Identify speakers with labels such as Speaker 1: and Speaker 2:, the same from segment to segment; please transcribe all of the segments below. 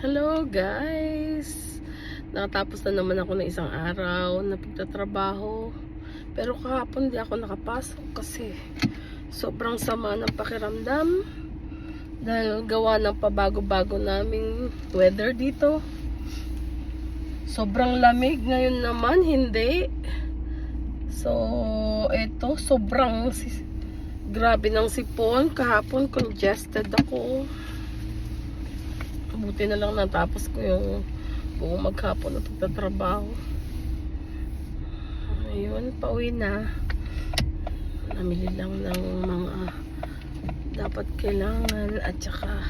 Speaker 1: Hello guys! Nakatapos na naman ako ng isang araw na pagtatrabaho. Pero kahapon di ako nakapasok kasi sobrang sama ng pakiramdam. Dahil gawa ng pabago-bago naming weather dito. Sobrang lamig ngayon naman, hindi. So, eto, sobrang grabe ng sipon. Kahapon congested ako. Buti na lang natapos ko yung buong maghapon na pagtatrabaho. Ayun, pauwi na. Namili lang ng mga dapat kailangan at saka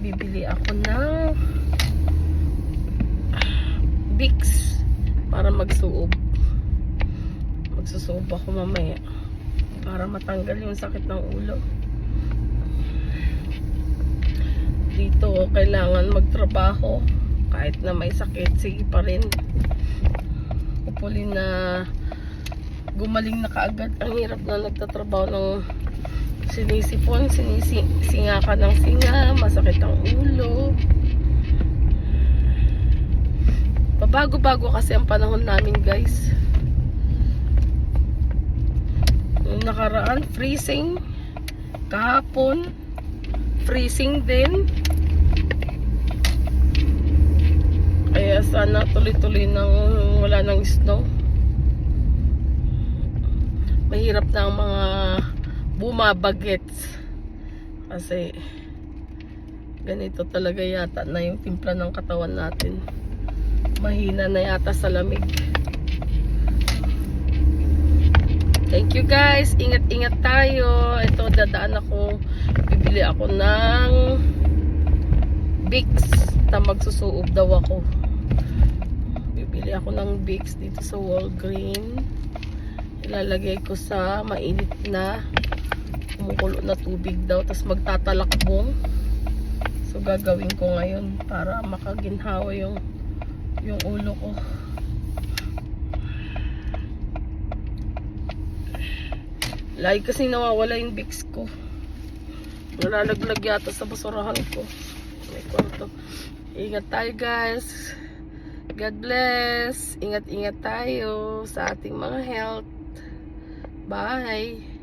Speaker 1: bibili ako ng Vicks para magsuob. Magsusuob ako mamaya para matanggal yung sakit ng ulo. Dito kailangan magtrabaho kahit na may sakit, sige pa rin. Hopefully na gumaling na kaagad. Ang hirap na nagtatrabaho ng sinisipon, singa ka ng singa, masakit ang ulo. Pabago-bago kasi ang panahon namin guys. Yung nakaraan freezing, kahapon freezing din. Kaya sana tuloy-tuloy nang wala ng snow. Mahirap na ang mga bumabagets. Kasi ganito talaga yata na yung timpla ng katawan natin. Mahina na yata sa lamig. Thank you guys. Ingat-ingat tayo. Ito, dadaan ako. Bibili ako ng Vicks na magsusuob daw ako. Bibili ako ng Vicks dito sa Walgreens. Ilalagay ko sa mainit na kumukulo na tubig daw. Tapos magtatalakbong. So gagawin ko ngayon para makaginhawa yung ulo ko. Lagi kasi nawawala yung Vicks ko. Nalalaglag yata sa basurahan ko. May kwarto. Ingat tayo guys. God bless. Ingat-ingat tayo sa ating mga health. Bye.